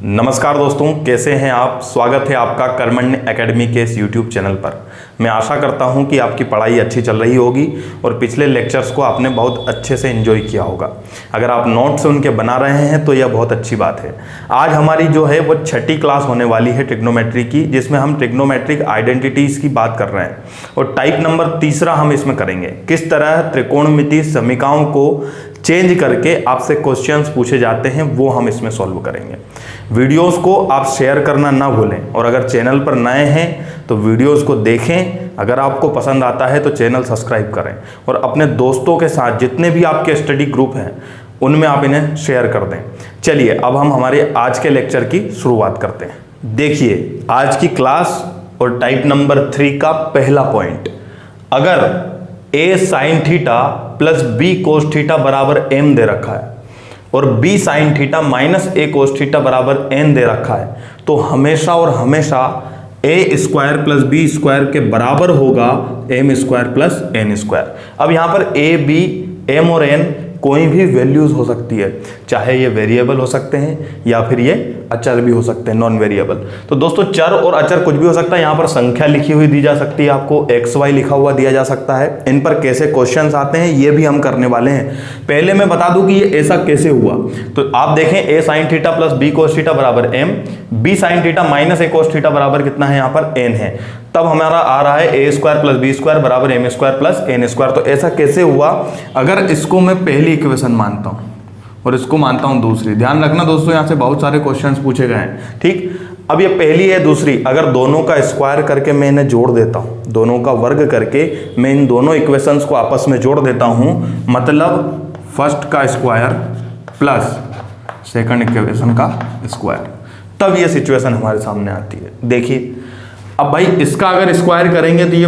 नमस्कार दोस्तों, कैसे हैं आप। स्वागत है आपका कर्मण्य एकेडमी के इस यूट्यूब चैनल पर। मैं आशा करता हूं कि आपकी पढ़ाई अच्छी चल रही होगी और पिछले लेक्चर्स को आपने बहुत अच्छे से एंजॉय किया होगा। अगर आप नोट्स उनके बना रहे हैं तो यह बहुत अच्छी बात है। आज हमारी जो है वो 6ठी क्लास होने वाली है ट्रिग्नोमेट्री की, जिसमें हम ट्रिग्नोमेट्रिक आइडेंटिटीज़ की बात कर रहे हैं और टाइप नंबर 3 हम इसमें करेंगे। किस तरह त्रिकोणमिति समीकरणों को चेंज करके आपसे क्वेश्चंस पूछे जाते हैं वो हम इसमें सॉल्व करेंगे। वीडियोस को आप शेयर करना ना भूलें और अगर चैनल पर नए हैं तो वीडियोस को देखें। अगर आपको पसंद आता है तो चैनल सब्सक्राइब करें और अपने दोस्तों के साथ जितने भी आपके स्टडी ग्रुप हैं उनमें आप इन्हें शेयर कर दें। चलिए अब हम हमारे आज के लेक्चर की शुरुआत करते हैं। देखिए आज की क्लास और टाइप नंबर 3 का पहला पॉइंट, अगर a sin theta plus b cos theta बराबर m दे रखा है और b sin theta minus a cos theta बराबर n दे रखा है तो हमेशा और हमेशा a square plus b square के बराबर होगा m स्क्वायर प्लस n स्क्वायर। अब यहाँ पर a b m और n कोई भी वैल्यूज हो सकती है, चाहे ये वेरिएबल हो सकते हैं या फिर ये अचर भी हो सकते हैं, नॉन वेरिएबल। तो दोस्तों चर और अचर कुछ भी हो सकता है। यहाँ पर संख्या लिखी हुई दी जा सकती है, आपको एक्स वाई लिखा हुआ दिया जा सकता है। इन पर कैसे क्वेश्चंस आते हैं ये भी हम करने वाले हैं। पहले मैं बता दूं कि ये ऐसा कैसे हुआ। तो आप देखें a sin theta plus b cos theta बराबर m, b sin theta minus a cos theta बराबर कितना है, यहाँ पर n है। तब हमारा आ रहा है a square plus b square बराबर m स्क्वायर प्लस n स्क्वायर। तो ऐसा कैसे हुआ। अगर इसको मैं पहली इक्वेशन मानता हूं और इसको मानता हूं दूसरी, ध्यान रखना दोस्तों यहाँ से बहुत सारे क्वेश्चंस पूछे गए हैं। ठीक, अब ये पहली है दूसरी, अगर दोनों का स्क्वायर करके मैं इन्हें जोड़ देता हूं, दोनों का वर्ग करके मैं इन दोनों इक्वेशंस को आपस में जोड़ देता हूं, मतलब फर्स्ट का स्क्वायर प्लस सेकंड इक्वेशन का स्क्वायर, तब ये सिचुएशन हमारे सामने आती है। देखिए अब भाई इसका अगर स्क्वायर करेंगे तो ये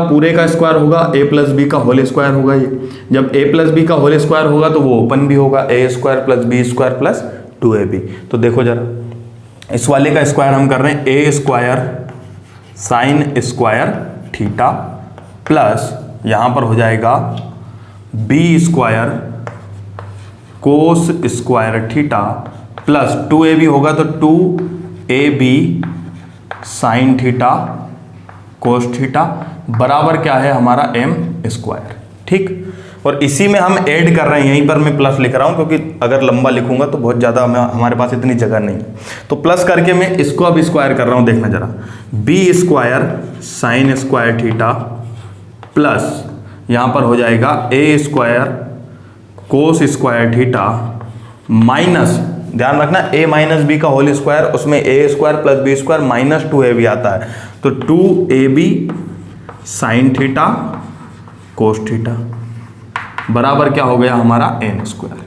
पूरे का स्क्वायर होगा, a प्लस बी का होल स्क्वायर होगा। ये जब a प्लस बी का होल स्क्वायर होगा तो वो ओपन भी होगा, a square plus b square plus 2ab। तो देखो जरा इस वाले का स्क्वायर हम कर रहे हैं, a square sine square theta plus यहाँ पर हो जाएगा b square cos square theta plus 2ab होगा तो 2ab sine theta cos theta बराबर क्या है हमारा m स्क्वायर। ठीक, और इसी में हम ऐड कर रहे हैं, यहीं पर मैं प्लस लिख रहा हूं क्योंकि अगर लंबा लिखूंगा तो बहुत ज़्यादा हमारे पास इतनी जगह नहीं है। तो प्लस करके मैं इसको अब स्क्वायर कर रहा हूं, देखना जरा, b square sine square theta plus यहाँ पर हो जाएगा a square cos square theta minus, ध्यान रखना a माइनस बी का होल स्क्वायर, उसमें a square plus b square minus 2ab आता है तो 2ab sine theta cos theta बराबर क्या हो गया हमारा n स्क्वायर।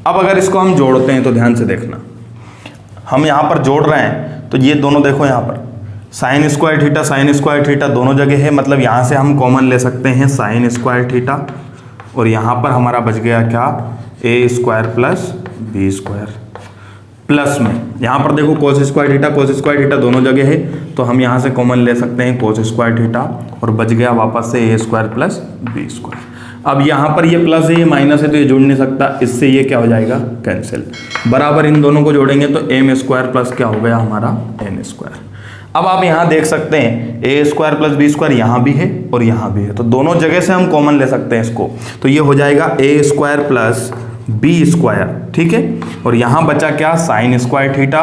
अब अगर इसको हम जोड़ते हैं तो ध्यान से देखना, हम यहाँ पर जोड़ रहे हैं तो ये दोनों देखो यहाँ पर साइन स्क्वायर थीटा दोनों जगह है, मतलब यहाँ से हम कॉमन ले सकते हैं साइन स्क्वायर थीटा और यहाँ पर हमारा बच गया क्या, a square plus b square plus में यहाँ पर देखो कोस स्क्वायर थीटा दोनों जगह है तो हम यहाँ से कॉमन ले सकते हैं कोस स्क्वायर थीटा और बच गया वापस से a square plus b square. अब यहाँ पर ये प्लस है ये माइनस है तो ये जुड़ नहीं सकता, इससे ये क्या हो जाएगा कैंसिल, बराबर इन दोनों को जोड़ेंगे तो m स्क्वायर प्लस क्या हो गया हमारा n स्क्वायर। अब आप यहाँ देख सकते हैं a square plus b square यहाँ भी है और यहाँ भी है तो दोनों जगह से हम कॉमन ले सकते हैं इसको, तो ये हो जाएगा a square plus b square. ठीक है, और यहाँ बचा क्या, साइन स्क्वायर थीटा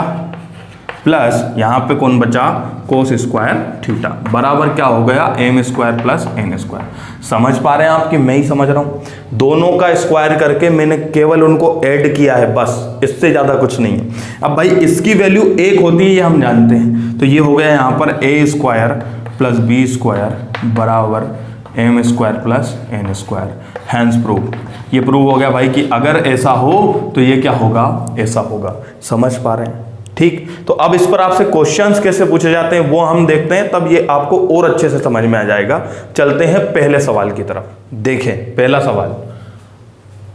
प्लस यहाँ पे कौन बचा, कोस स्क्वायर थीटा बराबर क्या हो गया m स्क्वायर प्लस n स्क्वायर। समझ पा रहे हैं आप कि मैं ही समझ रहा हूँ, दोनों का स्क्वायर करके मैंने केवल उनको ऐड किया है, बस इससे ज़्यादा कुछ नहीं है। अब भाई इसकी वैल्यू 1 होती है ये हम जानते हैं, तो ये हो गया यहाँ पर a square plus b square बराबर m स्क्वायर प्लस n स्क्वायर। हैंस प्रूव, ये प्रूव हो गया भाई कि अगर ऐसा हो तो ये क्या होगा, ऐसा होगा। समझ पा रहे हैं। ठीक, तो अब इस पर आपसे क्वेश्चंस कैसे पूछे जाते हैं वो हम देखते हैं, तब ये आपको और अच्छे से समझ में आ जाएगा। चलते हैं पहले सवाल की तरफ। देखें पहला सवाल,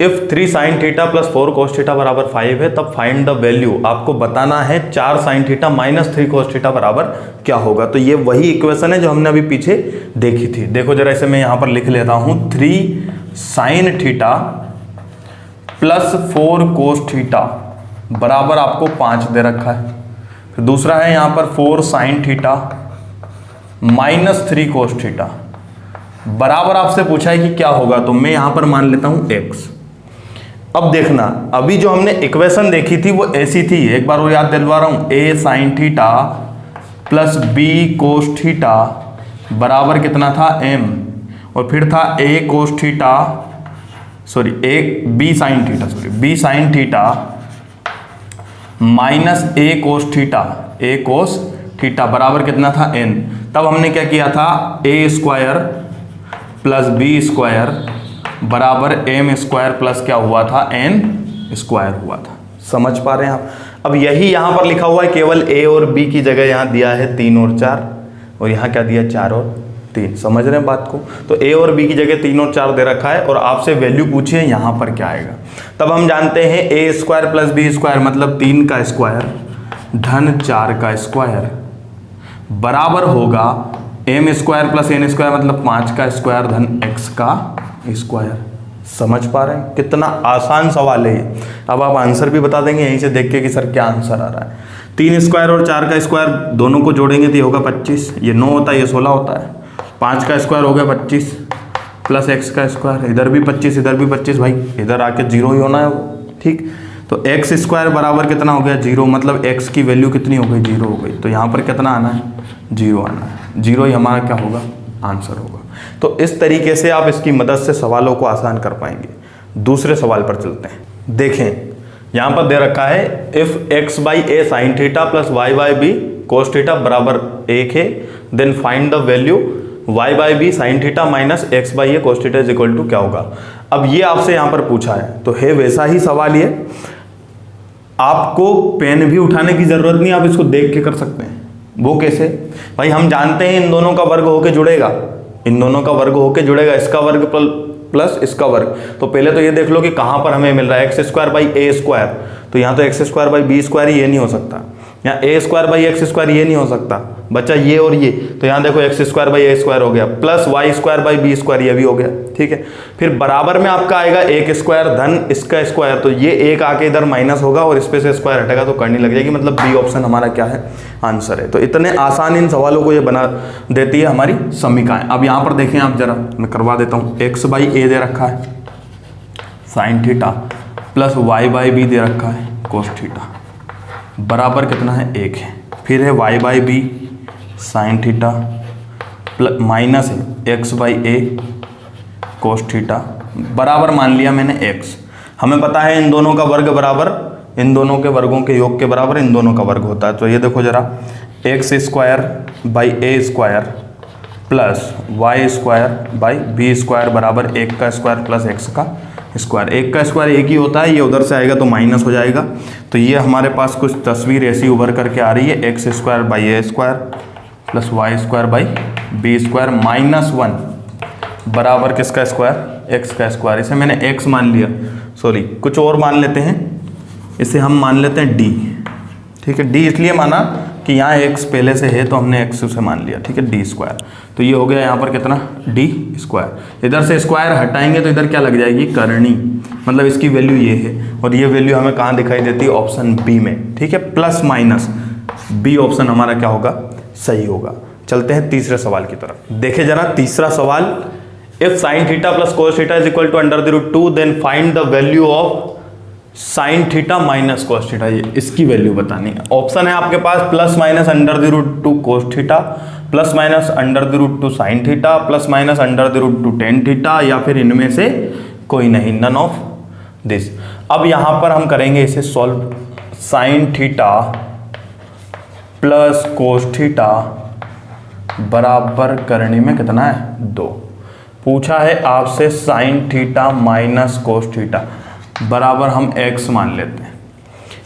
if 3 sign theta plus 4 cos theta बराबर 5 है तब फाइंड द वैल्यू, आपको बताना है 4 साइन थीटा माइनस 3 कोस थीटा बराबर क्या होगा। तो ये वही इक्वेशन है जो हमने अभी पीछे देखी थी। देखो जरा इसे मैं यहाँ पर लिख लेता हूँ, 3 साइन थीटा प्लस 4 कोस थीटा बराबर आपको 5 दे रखा है। फिर दूसरा है यहाँ पर 4 sin theta minus 3 cos theta बराबर आपसे पूछा है कि क्या होगा, तो मैं यहाँ पर मान लेता हूँ x। अब देखना, अभी जो हमने इक्वेशन देखी थी वो ऐसी थी, एक बार वो याद दिलवा रहा हूँ, a sin theta plus b cos theta बराबर कितना था m, और फिर था a cos theta sorry b sin theta minus a cos theta बराबर कितना था n। तब हमने क्या किया था, a square plus b square बराबर m स्क्वायर प्लस क्या हुआ था, n स्क्वायर हुआ था। समझ पा रहे हैं आप। अब यही यहाँ पर लिखा हुआ है, केवल a और b की जगह यहाँ दिया है 3 और 4, और यहाँ क्या दिया 4 और 3। समझ रहे हैं बात को। तो a और b की जगह 3 और 4 दे रखा है, और आपसे वैल्यू पूछी है यहाँ पर क्या आएगा। तब हम जानते हैं a square plus b square मतलब 3 का स्क्वायर धन 4 का स्क्वायर बराबर होगा m स्क्वायर प्लस n स्क्वायर मतलब 5 का स्क्वायर धन x का स्क्वायर। समझ पा रहे हैं, कितना आसान सवाल है ये। अब आप आंसर भी बता देंगे यहीं से देख के कि सर क्या आंसर आ रहा है। 3 स्क्वायर और 4 का स्क्वायर दोनों को जोड़ेंगे तो ये होगा 25, ये 9 होता है, ये 16 होता है। 5 का स्क्वायर हो गया 25 प्लस x का स्क्वायर, इधर भी 25 इधर भी 25, भाई इधर आके 0 ही होना है वो, ठीक। तो x स्क्वायर बराबर कितना हो गया 0, मतलब x की वैल्यू कितनी हो गई 0 हो गई। तो यहाँ पर कितना आना है 0 आना है, 0 ही हमारा क्या होगा आंसर होगा। तो इस तरीके से आप इसकी मदद से सवालों को आसान कर पाएंगे। दूसरे सवाल पर चलते हैं। देखें यहाँ पर दे रखा है if x by a sine theta plus y by b cos theta बराबर 1 है, then find the value y by b sine theta minus x by a cos theta is equal to क्या होगा। अब ये आपसे यहाँ पर पूछा है, तो है वैसा ही सवाल ये, आपको पेन भी उठाने की जरूरत नहीं, आप इसको देख के कर सकते हैं। वो कैसे भाई, हम जानते हैं इन दोनों का वर्ग होके जुड़ेगा, इन दोनों का वर्ग होके जुड़ेगा, इसका वर्ग प्लस इसका वर्ग। तो पहले तो ये देख लो कि कहाँ पर हमें मिल रहा है, x square by a square, तो यहाँ तो x square by b square ये नहीं हो सकता, यहाँ a square by x square ये नहीं हो सकता बच्चा, ये और ये। तो यहाँ देखो x square by a square हो गया, plus y square by b square ये भी हो गया, ठीक है। फिर बराबर में आपका आएगा एक स्क्वायर धन इसका स्क्वायर, तो ये एक आके इधर माइनस होगा और इस पे से स्क्वायर हटेगा तो करनी लग जाएगी, मतलब बी ऑप्शन हमारा क्या है आंसर है। तो इतने आसान इन सवालों को ये बना देती है हमारी समीकरण। अब यहाँ पर देखें आप जरा, मैं करवा देता हूँ। एक्स बाई ए दे रखा है sine theta plus y by b दे रखा है कोस थीटा बराबर कितना है 1 है। फिर है y by b sine theta plus minus है x by a cos theta बराबर मान लिया मैंने x। हमें पता है इन दोनों का वर्ग बराबर, इन दोनों के वर्गों के योग के बराबर इन दोनों का वर्ग होता है। तो ये देखो जरा, x square by a square plus y square by b square बराबर 1 का स्क्वायर प्लस x का स्क्वायर। 1 का स्क्वायर 1 ही होता है, ये उधर से आएगा तो माइनस हो जाएगा। तो ये हमारे पास कुछ तस्वीर ऐसी उभर करके आ रही है, x square by a square plus y square by b square minus 1 बराबर किसका स्क्वायर, एक्स का स्क्वायर। इसे मैंने एक्स मान लिया, सॉरी कुछ और मान लेते हैं, इसे हम मान लेते हैं डी, ठीक है। डी इसलिए माना कि यहाँ एक्स पहले से है तो हमने एक्स उसे मान लिया, ठीक है, डी स्क्वायर। तो ये हो गया यहाँ पर कितना डी स्क्वायर। इधर से स्क्वायर हटाएंगे तो इधर क्या लग जाएगी करनी, मतलब इसकी वैल्यू ये है, और ये वैल्यू हमें कहाँ दिखाई देती है ऑप्शन बी में, ठीक है। प्लस माइनस बी ऑप्शन हमारा क्या होगा सही होगा। चलते हैं तीसरे सवाल की तरफ। देखे जरा तीसरा सवाल, if sine theta plus cos theta is equal to under the root 2 then find the value of sine theta minus cos theta. ये इसकी वैल्यू बतानी है। ऑप्शन है आपके पास plus minus under the root 2 cos theta, plus minus under the root 2 sine theta, plus minus under the root 2 tan theta, या फिर इनमें से कोई नहीं, नन ऑफ दिस। अब यहां पर हम करेंगे इसे solve. Sign theta plus cos theta बराबर करने में कितना है 2। पूछा है आपसे sign theta minus cos theta बराबर हम x मान लेते हैं।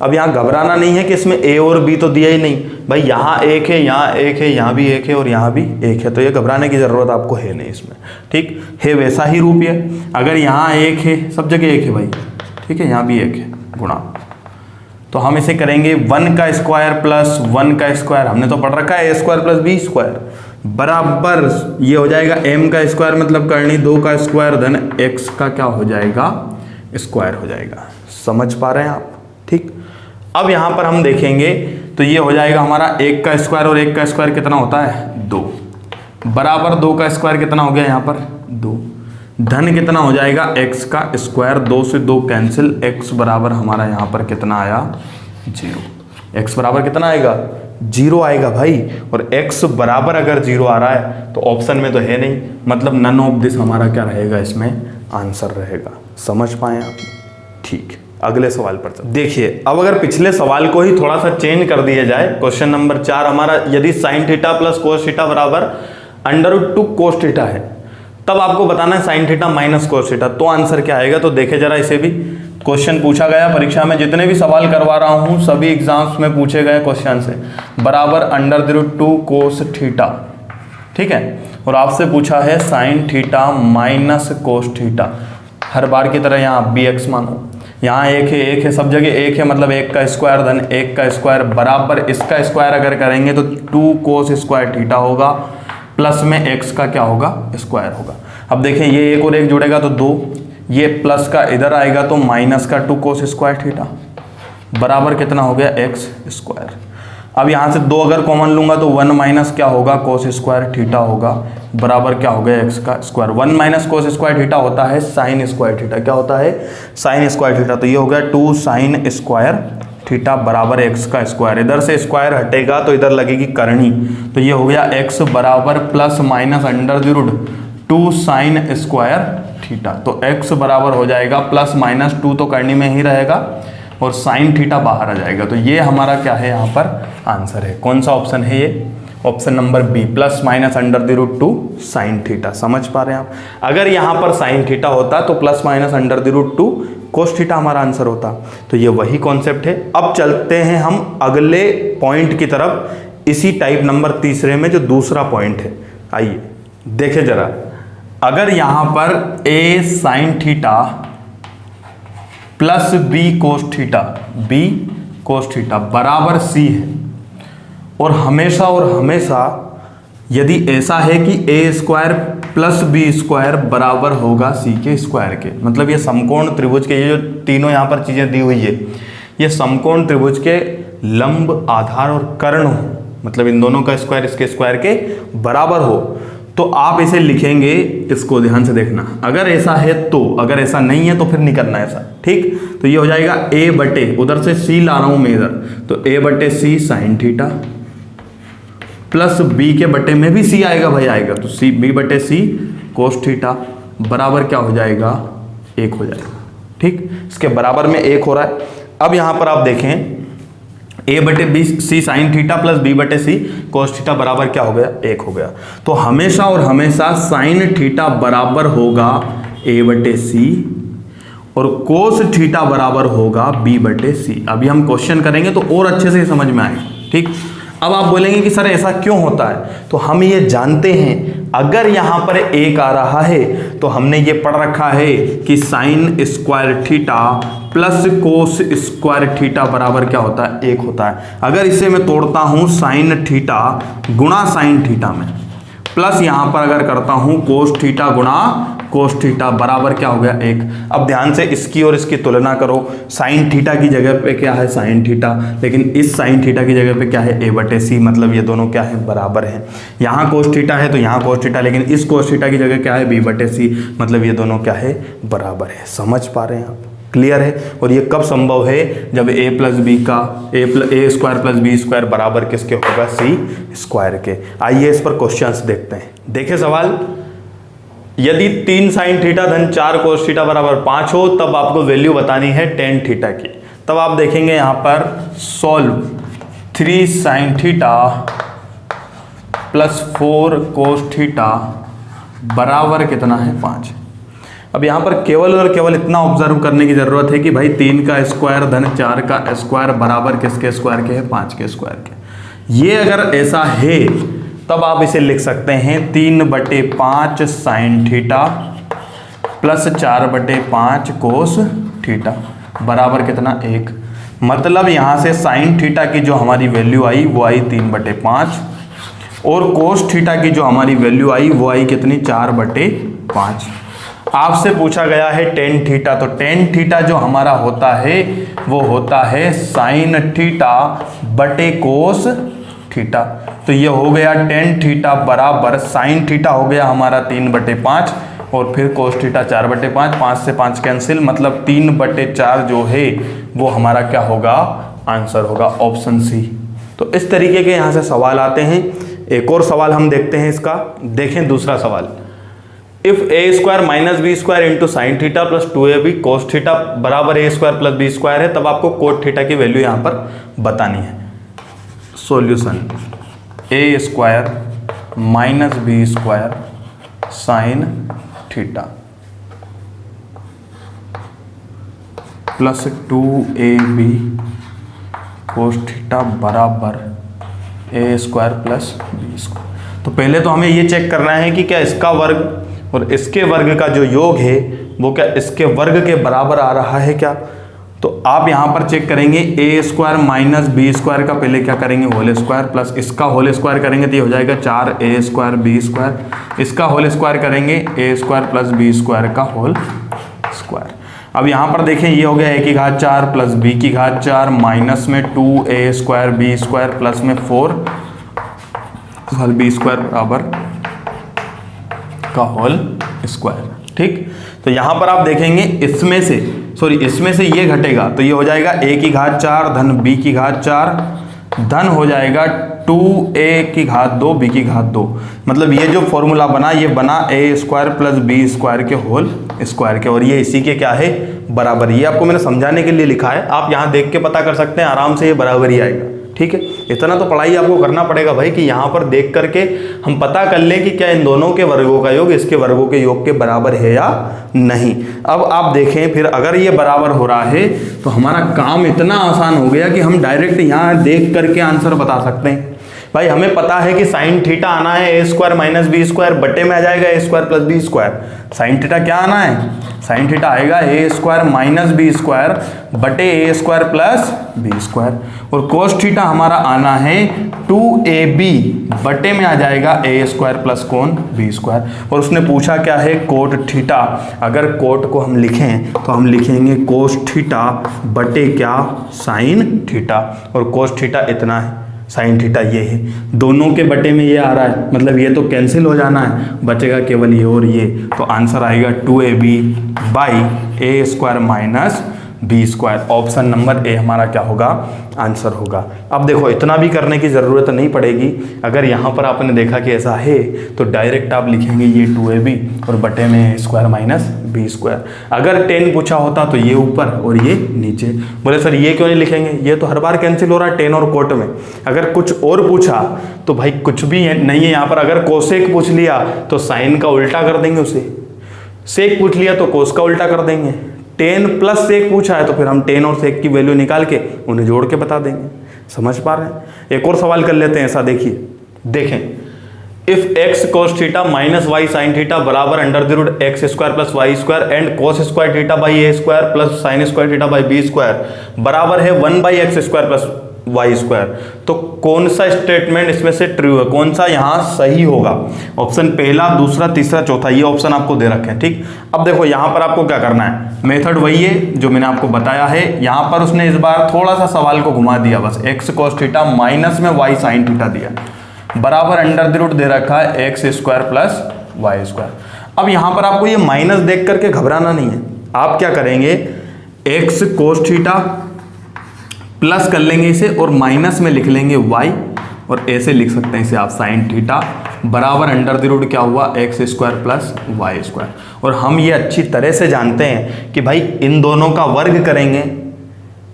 अब यहाँ घबराना नहीं है कि इसमें a और b तो दिया ही नहीं, भाई यहाँ एक है, यहाँ एक है, यहाँ भी एक है और यहाँ भी एक है, तो ये घबराने की ज़रूरत आपको है नहीं इसमें, ठीक है। वैसा ही रूप है, अगर यहाँ एक है, सब जगह एक है भाई, ठीक है, यहाँ भी एक है गुणा, तो हम इसे करेंगे 1 का स्क्वायर प्लस 1 का स्क्वायर, हमने तो पढ़ रखा है a square plus b square बराबर ये हो जाएगा m का स्क्वायर मतलब करनी 2 का स्क्वायर धन x का क्या हो जाएगा स्क्वायर हो जाएगा। समझ पा रहे हैं आप, ठीक। अब यहाँ पर हम देखेंगे तो ये हो जाएगा हमारा 1 का स्क्वायर और 1 का स्क्वायर कितना होता है 2, बराबर 2 का स्क्वायर कितना हो गया यहाँ पर 2, धन कितना हो जाएगा x का स्क्वायर, 2 से 2 कैंसिल, x बराबर हमारा यहाँ पर कितना आया 0, x बराबर कितना आएगा 0 आएगा भाई। और x बराबर अगर 0 आ रहा है तो ऑप्शन में तो है नहीं, मतलब नन ऑफ दिस हमारा क्या रहेगा इसमें आंसर रहेगा। समझ पाए आप? ठीक, अगले सवाल पर चलते। देखिए अब अगर पिछले सवाल को ही थोड़ा सा चेंज कर दिया जाए, क्वेश्चन नंबर 4 हमारा, यदि sign theta plus cos theta बराबर अंडर रूट 2 कोस थीटा है, तब आपको बताना है sine theta minus cos theta, तो आंसर क्या आएगा। तो देखे जरा, इसे भी क्वेश्चन पूछा गया परीक्षा में, जितने भी सवाल करवा रहा हूं सभी एग्जाम्स में पूछे गए क्वेश्चन से, बराबर अंडर रूट 2 कोस थीटा, ठीक है, और आपसे पूछा है sine theta minus cos theta. हर बार की तरह यहाँ बी एक्स मानो, यहाँ एक है सब जगह एक है, मतलब 1 का स्क्वायर धन 1 का स्क्वायर बराबर इसका स्क्वायर अगर करेंगे तो 2 कोस स्क्वायर थीटा होगा, प्लस में x का क्या होगा स्क्वायर होगा। अब देखें ये एक और एक जुड़ेगा तो 2, ये प्लस का इधर आएगा तो माइनस का 2 कोस स्क्वायर थीटा बराबर कितना हो गया x स्क्वायर। अब यहाँ से 2 अगर कॉमन लूंगा तो 1 माइनस क्या होगा कोस स्क्वायर थीटा होगा, बराबर क्या हो गया x का square. 1 minus cos square theta होता है साइन स्क्वायर थीटा, क्या होता है साइन स्क्वायर थीटा, तो ये हो गया 2 साइन स्क्वायर थीटा बराबर x का स्क्वायर। इधर से स्क्वायर हटेगा तो इधर लगेगी करनी, तो ये हो गया x बराबर plus minus under root 2 sine square theta, तो x बराबर हो जाएगा प्लस माइनस 2 तो करनी में ही रहेगा और साइन थीटा बाहर आ जाएगा। तो ये हमारा क्या है यहाँ पर आंसर है। कौन सा ऑप्शन है ये? Option number b, plus minus under root 2 sine theta. समझ पा रहे हैं आप? अगर यहाँ पर साइन थीटा होता तो plus minus under root 2 cos theta हमारा आंसर होता। तो ये वही कॉन्सेप्ट है। अब चलते हैं हम अगले पॉइंट की तरफ, इसी टाइप नंबर तीसरे में जो दूसरा पॉइंट है। आइए देखें जरा, अगर यहां पर a sign theta plus b cos theta बराबर c है, और हमेशा यदि ऐसा है कि a square plus b square बराबर होगा c के स्क्वायर के, मतलब ये समकोण त्रिभुज के, ये जो तीनों यहाँ पर चीज़ें दी हुई है, ये समकोण त्रिभुज के लंब, आधार और कर्ण हो, मतलब इन दोनों का स्क्वायर इसके स्क्वायर के बराबर हो, तो आप इसे लिखेंगे, इसको ध्यान से देखना, अगर ऐसा है तो, अगर ऐसा नहीं है तो फिर नहीं करना ऐसा, ठीक। तो ये हो जाएगा a बटे, उधर से c ला रहा हूं मैं इधर, तो a बटे c sign theta plus b के बटे में भी c आएगा भाई, आएगा तो b बटे c कोस थीटा बराबर क्या हो जाएगा 1 हो जाएगा, ठीक। इसके बराबर में 1 हो रहा है। अब यहां पर आप देखें a बटे b c sine theta plus b बटे सी कोस थीटा बराबर क्या हो गया 1 हो गया। तो हमेशा और हमेशा साइन थीटा बराबर होगा a बटे सी और कोस थीटा बराबर होगा b बटे सी। अभी हम क्वेश्चन करेंगे तो और अच्छे से समझ में आएगा, ठीक। अब आप बोलेंगे कि सर ऐसा क्यों होता है, तो हम ये जानते हैं, अगर यहां पर 1 आ रहा है तो हमने ये पढ़ रखा है कि साइन स्क्वायर थीटा प्लस कोस स्क्वायर थीटा बराबर क्या होता है 1 होता है। अगर इसे मैं तोड़ता हूं साइन थीटा गुणा साइन थीटा में, प्लस यहां पर अगर करता हूं कोस थीटा गुणा कोस थीटा बराबर क्या हो गया 1। अब ध्यान से इसकी और इसकी तुलना करो, साइन थीटा की जगह पे क्या है साइन थीटा, लेकिन इस साइन थीटा की जगह पे क्या है a बटे सी, मतलब ये दोनों क्या है बराबर है। यहाँ कोस थीटा है तो यहाँ कोस थीटा, लेकिन इस कोस थीटा की जगह क्या है b बटे सी, मतलब ये दोनों क्या है बराबर है। समझ पा रहे हैं आप? क्लियर है? और ये कब संभव है, जब a प्लस बी का a square plus b square बराबर किसके होगा c स्क्वायर के। आइए इस पर क्वेश्चंस देखते हैं। देखें सवाल, यदि 3 साइन थीटा धन 4 कोस थीटा बराबर 5 हो, तब आपको वैल्यू बतानी है टेन थीटा की। तब आप देखेंगे यहाँ पर सॉल्व 3 साइन थीटा प्लस 4 कोस थीटा बराबर कितना है 5। अब यहाँ पर केवल और केवल इतना ऑब्जर्व करने की जरूरत है कि भाई 3 का स्क्वायर धन 4 का स्क्वायर बराबर किसके स्क्वायर के है 5 के स्क्वायर के। ये अगर ऐसा है तब आप इसे लिख सकते हैं 3/5 साइन थीटा प्लस 4/5 कोस थीटा बराबर कितना 1। मतलब यहाँ से साइन थीटा की जो हमारी वैल्यू आई वो आई 3/5 और कोस थीटा की जो हमारी वैल्यू आई वो आई कितनी 4/5। आपसे पूछा गया है टेन थीटा, तो टेन थीटा जो हमारा होता है वो होता है साइन थीटा बटे कोस थीटा। तो ये हो गया टेन थीटा बराबर साइन थीटा हो गया हमारा 3/5 और फिर कोस थीटा 4/5, 5 से 5 कैंसिल, मतलब 3/4 जो है वो हमारा क्या होगा, आंसर होगा ऑप्शन सी। तो इस तरीके के यहाँ से सवाल आते हैं। एक और सवाल हम देखते हैं इसका। देखें दूसरा सवाल, if a square minus b square into sine theta plus 2ab cos theta बराबर a square plus b square है, तब आपको कोट थीटा की वैल्यू यहाँ पर बतानी है। Solution, a square minus b square sine theta plus 2ab cos theta बराबर a square plus b square. तो पहले तो हमें ये चेक करना है कि क्या इसका वर्ग और इसके वर्ग का जो योग है वो क्या इसके वर्ग के बराबर आ रहा है क्या। तो आप यहाँ पर चेक करेंगे, ए स्क्वायर माइनस बी स्क्वायर का पहले क्या करेंगे होल स्क्वायर, प्लस इसका होल स्क्वायर करेंगे तो ये हो जाएगा 4a स्क्वायर बी स्क्वायर, इसका होल स्क्वायर करेंगे ए स्क्वायर प्लस बी स्क्वायर का होल स्क्वायर। अब यहाँ पर देखें ये हो गया a की घात 4 प्लस b की घात 4 माइनस में 2a square B square plus में 4 बी स्क्वायर बराबर का होल स्क्वायर। ठीक, तो यहाँ पर आप देखेंगे इसमें से ये घटेगा तो ये हो जाएगा a की घात 4 धन b की घात 4 धन हो जाएगा 2a की घात 2 b की घात 2, मतलब ये जो फॉर्मूला बना ये बना a square plus b square के होल स्क्वायर के, और ये इसी के क्या है बराबर। ये आपको मैंने समझाने के लिए लिखा है, आप यहाँ देख के पता कर सकते हैं, आराम से ये बराबर ही आएगा। ठीक है, इतना तो पढ़ाई आपको करना पड़ेगा भाई कि यहाँ पर देख करके हम पता कर लें कि क्या इन दोनों के वर्गों का योग इसके वर्गों के योग के बराबर है या नहीं। अब आप देखें फिर अगर ये बराबर हो रहा है तो हमारा काम इतना आसान हो गया कि हम डायरेक्ट यहाँ देख करके आंसर बता सकते हैं। भाई हमें पता है कि साइन थीटा आना है a square minus b square बटे में आ जाएगा a square plus b square. Sine theta क्या आना है, साइन थीटा आएगा a square minus b square बटे a square plus b square, और कोस थीटा हमारा आना है 2ab बटे में आ जाएगा ए स्क्वायर प्लस कौन बी स्क्वायर। और उसने पूछा क्या है कोट थीटा, अगर कोट को हम लिखें तो हम लिखेंगे कोस थीटा बटे क्या साइन थीटा, और कोस थीटा इतना है, साइन थीटा ये है, दोनों के बटे में ये आ रहा है, मतलब ये तो कैंसिल हो जाना है, बचेगा केवल ये और ये, तो आंसर आएगा 2ab by a square minus b square. Option number a हमारा क्या होगा आंसर होगा। अब देखो इतना भी करने की ज़रूरत नहीं पड़ेगी, अगर यहाँ पर आपने देखा कि ऐसा है तो डायरेक्ट आप लिखेंगे ये 2ab और बटे में ए स्क्वायर माइनस बी स्क्वायर। अगर 10 पूछा होता तो ये ऊपर और ये नीचे। बोले सर ये क्यों नहीं लिखेंगे, ये तो हर बार कैंसिल हो रहा है 10 और कोट में। अगर कुछ और पूछा तो भाई कुछ भी नहीं है यहाँ पर, अगर कोसेक पूछ लिया तो साइन का उल्टा कर देंगे उसे, सेक पूछ लिया तो कोस का उल्टा कर देंगे, 10 प्लस सेक पूछा है तो फिर हम 10 और सेक की वैल्यू निकाल के उन्हें जोड़ के बता देंगे। समझ पा रहे हैं। एक और सवाल कर लेते हैं, ऐसा देखिए, देखें if x cos theta minus y sine theta बराबर under the root x square plus y square and cos square theta by a square plus sine square theta by b square बराबर है 1 by x square plus y square, तो कौन सा statement इसमें से true है, कौन सा यहाँ सही होगा। ऑप्शन पहला, दूसरा, तीसरा, चौथा, ये ऑप्शन आपको दे रखे हैं। ठीक, अब देखो यहाँ पर आपको क्या करना है, मेथड वही है जो मैंने आपको बताया है। यहाँ पर उसने इस बार थोड़ा सा सवाल को घुमा दिया, बस एक्स कॉस थीटा माइनस में वाई साइन थीटा दिया बराबर अंडर द रूट दे रखा है x square plus y square. अब यहाँ पर आपको ये माइनस देख करके घबराना नहीं है, आप क्या करेंगे एक्स कोस थीटा प्लस कर लेंगे इसे और माइनस में लिख लेंगे y, और ऐसे लिख सकते हैं इसे आप साइन थीटा बराबर अंडर द रूट क्या हुआ x square plus y square. और हम ये अच्छी तरह से जानते हैं कि भाई इन दोनों का वर्ग करेंगे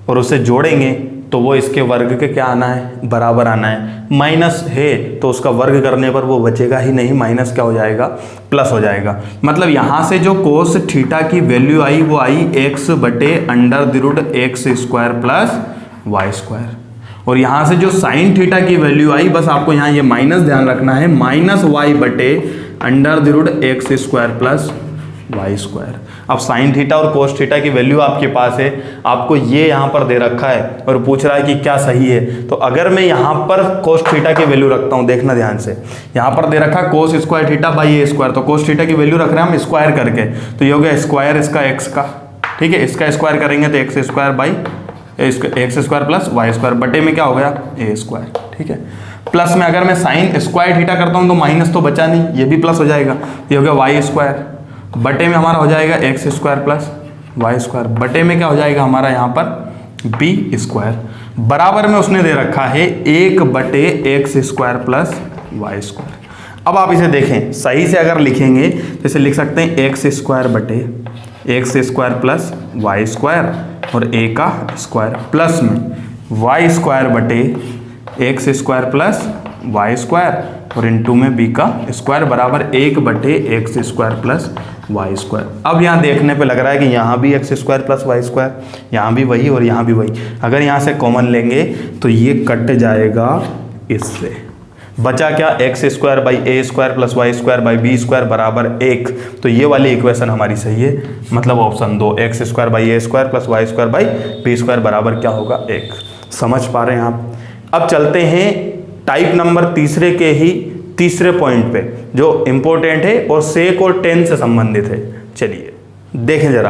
और उसे जोड़ेंगे तो वो इसके वर्ग के क्या आना है बराबर आना है। माइनस है तो उसका वर्ग करने पर वो बचेगा ही नहीं, माइनस क्या हो जाएगा प्लस हो जाएगा। मतलब यहाँ से जो कोस थीटा की वैल्यू आई वो आई एक्स बटे under the root x square plus y square, और यहाँ से जो साइन थीटा की वैल्यू आई बस आपको यहाँ ये माइनस ध्यान रखना है, माइनस वाई बटे under the root x square plus y square. अब साइन थीटा और कोस थीटा की वैल्यू आपके पास है, आपको ये यहाँ पर दे रखा है और पूछ रहा है कि क्या सही है। तो अगर मैं यहाँ पर कोस थीटा की वैल्यू रखता हूँ, देखना ध्यान से, यहाँ पर दे रखा है कोस square theta by a square, तो कोस थीटा की वैल्यू रख रहे हैं हम स्क्वायर करके, तो ये हो गया स्क्वायर इसका एक्स का, ठीक है, इसका स्क्वायर करेंगे तो x square by x square plus y square बटे में क्या हो गया ए स्क्वायर, ठीक है। प्लस में अगर मैं साइन स्क्वायर थीटा करता हूँ तो माइनस तो बचा नहीं, ये भी प्लस हो जाएगा, ये हो गया वाई स्क्वायर बटे में हमारा हो जाएगा x square plus y square बटे में क्या हो जाएगा हमारा यहाँ पर बी स्क्वायर, बराबर में उसने दे रखा है 1 बटे x square plus y square. अब आप इसे देखें सही से अगर लिखेंगे तो इसे लिख सकते हैं एक्स स्क्वायर बटे x square plus y square और ए का स्क्वायर प्लस में वाई स्क्वायर बटे x square plus y square और इनटू में बी का स्क्वायर बराबर 1 बटे x square plus y square. अब यहाँ देखने पे लग रहा है कि यहाँ भी x square plus y square, यहाँ भी वही और यहाँ भी वही, अगर यहाँ से कॉमन लेंगे तो ये कट जाएगा इससे, बचा क्या x square by a square plus y square by b square बराबर 1। तो ये वाली इक्वेशन हमारी सही है, मतलब option 2 x square by a square plus y square by b square बराबर क्या होगा 1। समझ पा रहे हैं आप। अब चलते हैं टाइप नंबर तीसरे के ही तीसरे पॉइंट पे जो इंपॉर्टेंट है और सेक और टेन से संबंधित है। चलिए देखें जरा,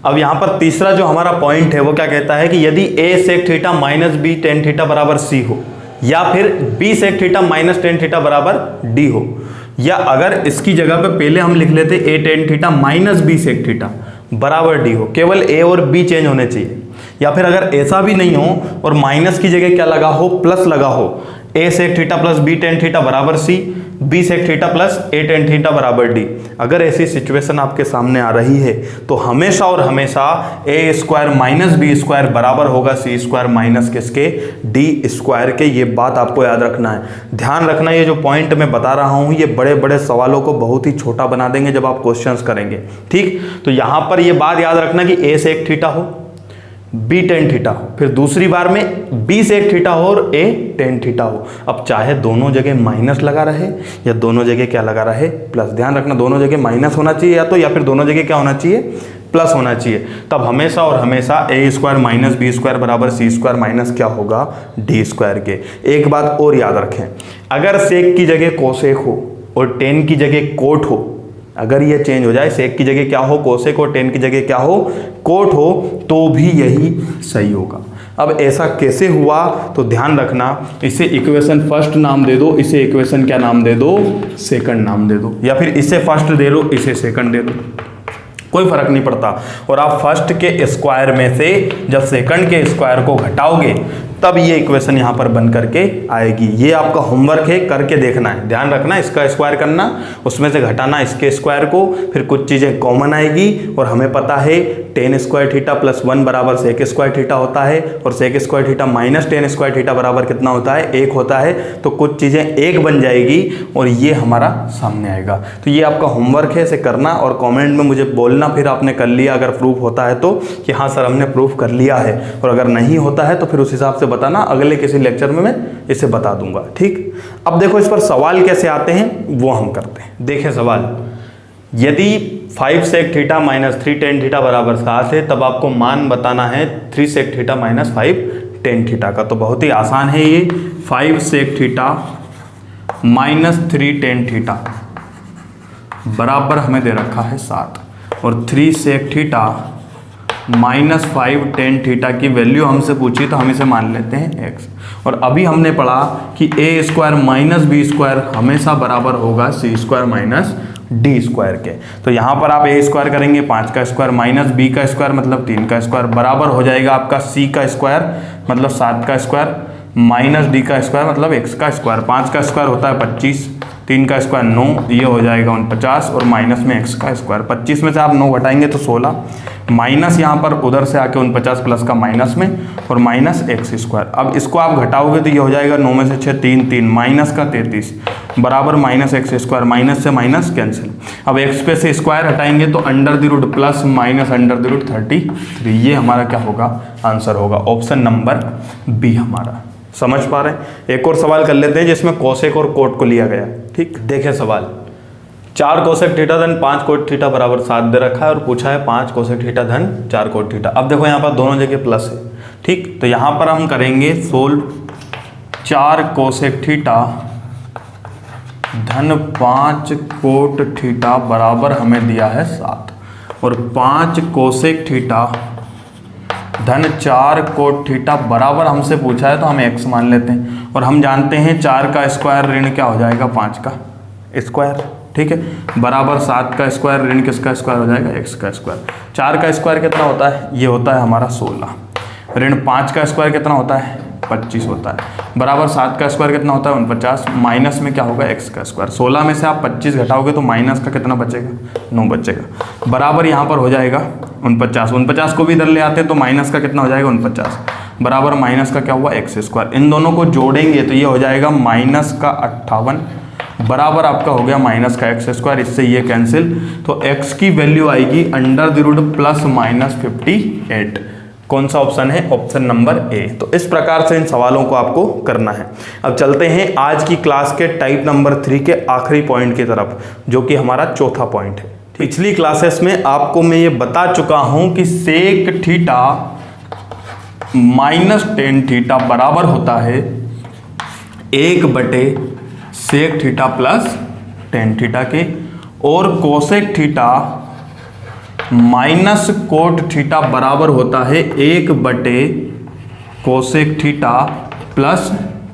अब यहाँ पर तीसरा जो हमारा पॉइंट है वो क्या कहता है कि यदि a sec theta minus b tan theta बराबर सी हो, या फिर b sec theta minus tan theta बराबर डी हो, या अगर इसकी जगह पे पहले हम लिख लेते a tan theta minus b sec theta बराबर डी हो, केवल ए और बी चेंज होने चाहिए, या फिर अगर ऐसा भी नहीं हो और माइनस की जगह क्या लगा हो प्लस लगा हो, a sec theta plus b tan theta बराबर c, b sec theta plus a tan theta बराबर डी। अगर ऐसी सिचुएशन आपके सामने आ रही है तो हमेशा और हमेशा ए स्क्वायर माइनस बी स्क्वायर बराबर होगा सी स्क्वायर माइनस किसके डी स्क्वायर के। ये बात आपको याद रखना है, ध्यान रखना। ये जो पॉइंट मैं बता रहा हूँ ये बड़े बड़े सवालों को बहुत ही छोटा बना देंगे जब आप क्वेश्चंस करेंगे, ठीक। तो यहाँ पर ये बात याद रखना कि ए सेक थीटा हो, बी टेन थीटा हो, फिर दूसरी बार में बी सेक थीटा हो और ए टेन थीटा हो। अब चाहे दोनों जगह माइनस लगा रहे या दोनों जगह क्या लगा रहे प्लस, ध्यान रखना दोनों जगह माइनस होना चाहिए या फिर दोनों जगह क्या होना चाहिए प्लस होना चाहिए। तब हमेशा और हमेशा ए स्क्वायर माइनस बी स्क्वायर बराबर सी स्क्वायर माइनस क्या होगा डी स्क्वायर के। एक बात और याद रखें, अगर सेक की जगह कोसेक हो और टेन की जगह कोट हो, अगर ये चेंज हो जाए सेक की जगह क्या हो कोसेक और टेन की जगह क्या हो कोट हो, तो भी यही सही होगा। अब ऐसा कैसे हुआ तो ध्यान रखना, इसे इक्वेशन फर्स्ट नाम दे दो, इसे इक्वेशन क्या नाम दे दो सेकंड नाम दे दो, या फिर इसे फर्स्ट दे दो इसे सेकंड दे दो, कोई फर्क नहीं पड़ता। और आप फर्स्ट के स्क्वायर में से जब सेकंड के स्क्वायर को घटाओगे तब ये इक्वेशन यहाँ पर बन करके आएगी। ये आपका होमवर्क है, करके देखना है, ध्यान रखना। इसका स्क्वायर करना, उसमें से घटाना इसके स्क्वायर को, फिर कुछ चीज़ें कॉमन आएगी और हमें पता है टेन स्क्वायर थीटा प्लस 1 बराबर सेक स्क्वायर थीटा होता है और sec square theta minus tan square theta बराबर कितना होता है 1 होता है। तो कुछ चीज़ें 1 बन जाएगी और ये हमारा सामने आएगा। तो ये आपका होमवर्क है, इसे करना और कॉमेंट में मुझे बोलना फिर आपने कर लिया अगर प्रूफ होता है तो, कि हाँ सर हमने प्रूफ कर लिया है, और अगर नहीं होता है तो फिर उस हिसाब से बताना, अगले किसी लेक्चर में मैं इसे बता दूंगा, ठीक। अब देखो इस पर सवाल कैसे आते हैं वो हम करते हैं। देखें सवाल, यदि 5 sec theta minus 3 tan theta बराबर 7 है तब आपको मान बताना है 3 sec theta minus 5 tan theta का। तो बहुत ही आसान है ये, 5 sec theta minus 3 tan theta बराबर हमें दे रखा है 7 और 3 sec theta minus 5 tan theta की वैल्यू हमसे पूछी तो हम इसे मान लेते हैं x। और अभी हमने पढ़ा कि ए स्क्वायर माइनस बी स्क्वायर हमेशा बराबर होगा सी स्क्वायर माइनस डी स्क्वायर के। तो यहाँ पर आप ए स्क्वायर करेंगे 5 का स्क्वायर माइनस बी का स्क्वायर मतलब 3 का स्क्वायर बराबर हो जाएगा आपका सी का स्क्वायर मतलब 7 का स्क्वायर माइनस डी का स्क्वायर मतलब x का स्क्वायर। 5 का स्क्वायर होता है 25, 3 का स्क्वायर 9, ये हो जाएगा 49 और माइनस में x का स्क्वायर। 25 में से आप 9 घटाएंगे तो 16, माइनस यहाँ पर उधर से आके 49 प्लस का माइनस में और माइनस एक्स स्क्वायर। अब इसको आप घटाओगे तो ये हो जाएगा 9 में से 6 3 3 माइनस का 33 बराबर माइनस एक्स स्क्वायर। माइनस से माइनस कैंसिल। अब एक्स पे से स्क्वायर हटाएंगे तो under the root plus minus under the root 33। ये हमारा क्या होगा आंसर होगा ऑप्शन नंबर बी हमारा। समझ पा रहे हैं। एक और सवाल कर लेते हैं जिसमें कोसेक और कोट को लिया गया। ठीक, देखें सवाल। 4 कोसेक थीटा धन 5 कोट थीटा बराबर 7 दे रखा है और पूछा है 5 कोसेक थीटा धन 4 कोट थीटा। अब देखो यहाँ पर दोनों जगह प्लस है, ठीक। तो यहाँ पर हम करेंगे सोल्व 4 कोसेक थीटा धन 5 कोट थीटा बराबर हमें दिया है 7 और 5 कोसेक थीटा धन 4 कोट थीटा बराबर हमसे पूछा है तो हम x मान लेते हैं और हम जानते हैं 4 का स्क्वायर ऋण क्या हो जाएगा 5 का स्क्वायर, ठीक है, बराबर 7 का स्क्वायर ऋण किसका स्क्वायर हो जाएगा x का स्क्वायर। 4 का स्क्वायर कितना होता है, ये होता है हमारा 16, ऋण 5 का स्क्वायर कितना होता है 25 होता है, बराबर 7 का स्क्वायर कितना होता है 49, माइनस में क्या होगा x का स्क्वायर। 16 में से आप 25 घटाओगे तो माइनस का कितना बचेगा 9 बचेगा, बराबर यहाँ पर हो जाएगा 49 को भी इधर ले आते हैं तो माइनस का कितना हो जाएगा 49, बराबर माइनस का क्या हुआ x स्क्वायर। इन दोनों को जोड़ेंगे तो ये हो जाएगा माइनस का 58 बराबर आपका हो गया माइनस का x स्क्वायर, इससे ये कैंसिल, तो x की वैल्यू आएगी under the root plus minus 58। कौन सा ऑप्शन है, ऑप्शन नंबर ए। तो इस प्रकार से इन सवालों को आपको करना है। अब चलते हैं आज की क्लास के टाइप नंबर 3 के आखिरी पॉइंट की तरफ, जो कि हमारा चौथा पॉइंट है। पिछली क्लासेस में आपको मैं ये बता चुका हूं कि sec theta minus tan theta बराबर होता है 1 sec theta plus tan theta के, और cosec theta minus cot theta बराबर होता है 1 cosec theta plus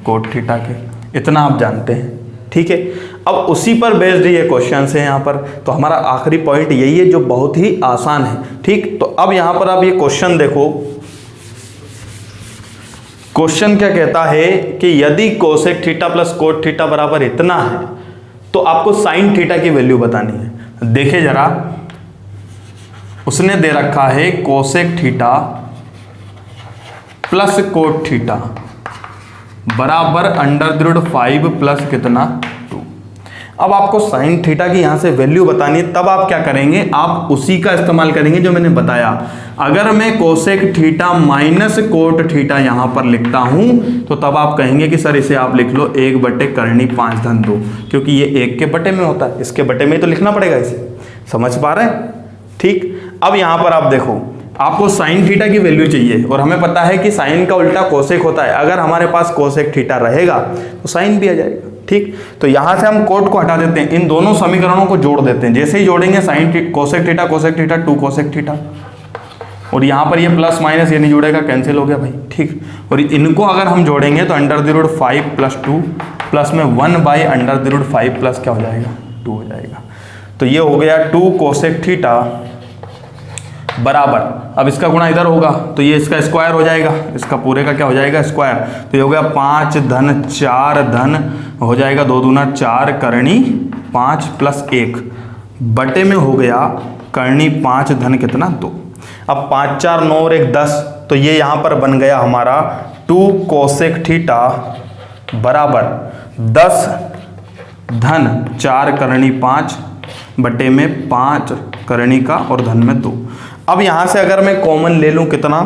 cot theta के। इतना आप जानते हैं, ठीक है। अब उसी पर बेस्ड ये क्वेश्चन है यहाँ पर, तो हमारा आखिरी पॉइंट यही है जो बहुत ही आसान है, ठीक। तो अब यहाँ पर आप ये क्वेश्चन देखो, क्वेश्चन क्या कहता है कि यदि cosec theta plus cot theta बराबर इतना है तो आपको साइन थीटा की वैल्यू बतानी है। देखे जरा, उसने दे रखा है cosec theta plus cot theta बराबर अंडर द रूट 5 प्लस कितना 2। अब आपको साइन थीटा की यहां से वैल्यू बतानी है, तब आप क्या करेंगे, आप उसी का इस्तेमाल करेंगे जो मैंने बताया। अगर मैं cosec theta minus cot theta यहां पर लिखता हूं तो तब आप कहेंगे कि सर इसे आप लिख लो 1 करनी 5 धन 2, क्योंकि ये 1 के बटे में होता है, इसके बटे में तो लिखना पड़ेगा इसे। समझ पा रहे हैं, ठीक। अब यहां पर आप देखो, आपको साइन थीटा की वैल्यू चाहिए और हमें पता है कि साइन का उल्टा कोसेक होता है। अगर हमारे पास कोसेक थीटा रहेगा तो साइन भी आ जाएगा, ठीक। तो यहां से हम कोट को हटा देते हैं, इन दोनों समीकरणों को जोड़ देते हैं। जैसे ही जोड़ेंगे sine cosec theta 2 cosec theta, और यहाँ पर ये प्लस माइनस ये नहीं जुड़ेगा, कैंसिल हो गया भाई, ठीक। और इनको अगर हम जोड़ेंगे तो under the root 5 plus 2 plus में 1 by under the root 5 plus क्या हो जाएगा 2 हो जाएगा। तो ये हो गया 2 कोसेक थीटा बराबर, अब इसका गुणा इधर होगा तो ये इसका स्क्वायर हो जाएगा, इसका पूरे का क्या हो जाएगा स्क्वायर। तो ये हो गया 5 धन 4 धन हो जाएगा 2 दूना 4 करनी 5 प्लस 1 बटे में हो गया करनी 5 धन कितना 2। अब 5 4 9 और 1 10, तो ये यहाँ पर बन गया हमारा 2 कोसेक थीटा बराबर 10 धन 4 करनी 5 बटे में 5 करनी का और धन में 2। अब यहाँ से अगर मैं कॉमन ले लूँ कितना,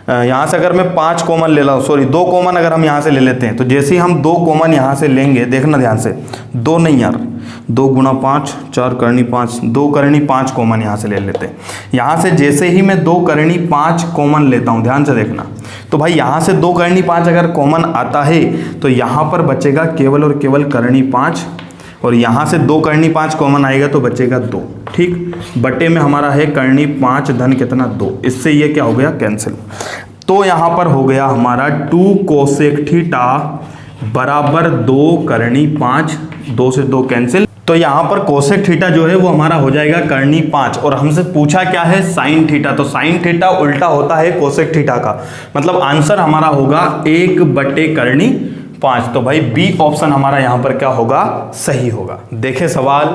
यहाँ से अगर मैं 5 कॉमन ले लूँ, सॉरी 2 कॉमन अगर हम यहाँ से ले लेते हैं, तो जैसे ही हम 2 कॉमन यहाँ से लेंगे, देखना ध्यान से, 2 नहीं यार, 2 गुणा 5 4 करनी 5, 2 करनी 5 कॉमन यहाँ से ले लेते हैं। यहाँ से जैसे ही मैं 2 करनी 5 कॉमन लेता हूँ, ध्यान से देखना, तो भाई यहाँ से 2 करनी 5 अगर कॉमन आता है तो यहाँ पर बचेगा केवल और केवल करनी 5, और यहाँ से 2 करनी 5 कॉमन आएगा तो बचेगा 2, ठीक। बटे में हमारा है करनी 5 धन कितना 2, इससे ये क्या हो गया कैंसिल। तो यहाँ पर हो गया हमारा 2 कोसेक थीटा बराबर 2 करनी 5, 2 से 2 कैंसिल। तो यहाँ पर कोसेक थीटा जो है वो हमारा हो जाएगा करनी 5, और हमसे पूछा क्या है साइन थीटा, तो साइन थीटा उल्टा होता है कोसेक थीटा का, मतलब आंसर हमारा होगा 1 करनी 5। तो भाई बी ऑप्शन हमारा यहाँ पर क्या होगा, सही होगा। देखे सवाल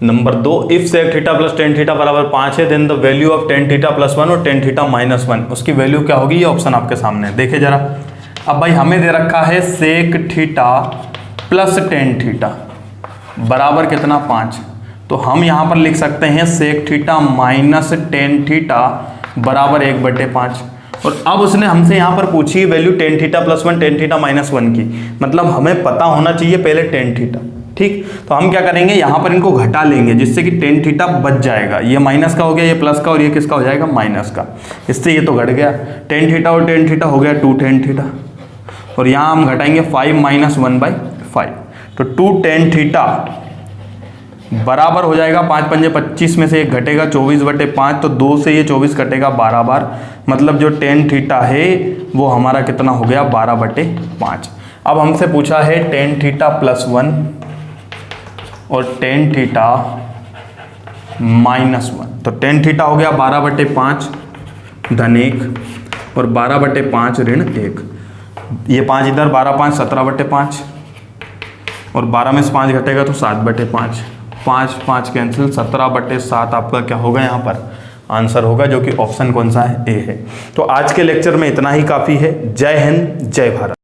नंबर 2, if sec theta plus tan theta बराबर 5 है, then the value of tan theta plus 1 और टेन थीटा माइनस 1, उसकी वैल्यू क्या होगी, ये ऑप्शन आपके सामने है। देखे जरा, अब भाई हमें दे रखा है sec theta plus tan theta बराबर कितना 5, तो हम यहाँ पर लिख सकते हैं sec theta minus tan theta बराबर 1/5। और अब उसने हमसे यहाँ पर पूछी value tan theta plus 1 tan theta minus 1 की, मतलब हमें पता होना चाहिए पहले टेन थीटा, ठीक, तो हम क्या करेंगे, यहाँ पर इनको घटा लेंगे जिससे कि टेन थीटा बच जाएगा। ये माइनस का हो गया, ये प्लस का, और ये किसका हो जाएगा, माइनस का। इससे ये तो घट गया, टेन थीटा और टेन थीटा हो गया 2 टेन थीटा, और यहाँ हम घटाएंगे 5 माइनस 1/5, तो 2 टेन थीटा बराबर हो जाएगा 5 पंजे 25 में से एक घटेगा 24/5, तो 2 से ये 24 कटेगा 12 बार, मतलब जो टेन थीटा है वो हमारा कितना हो गया, 12/5। अब हमसे पूछा है टेन थीटा प्लस 1 और टेन थीटा माइनस 1, तो टेन थीटा हो गया 12/5 धन 1 और 12/5 ऋण 1, ये 5 इधर, 12 5 17/5, और 12 में से 5 घटेगा तो 7/5, 5 5 कैंसिल, 17/7 आपका क्या होगा यहाँ पर आंसर होगा, जो कि ऑप्शन कौन सा है, ए है। तो आज के लेक्चर में इतना ही काफ़ी है। जय हिंद, जय भारत।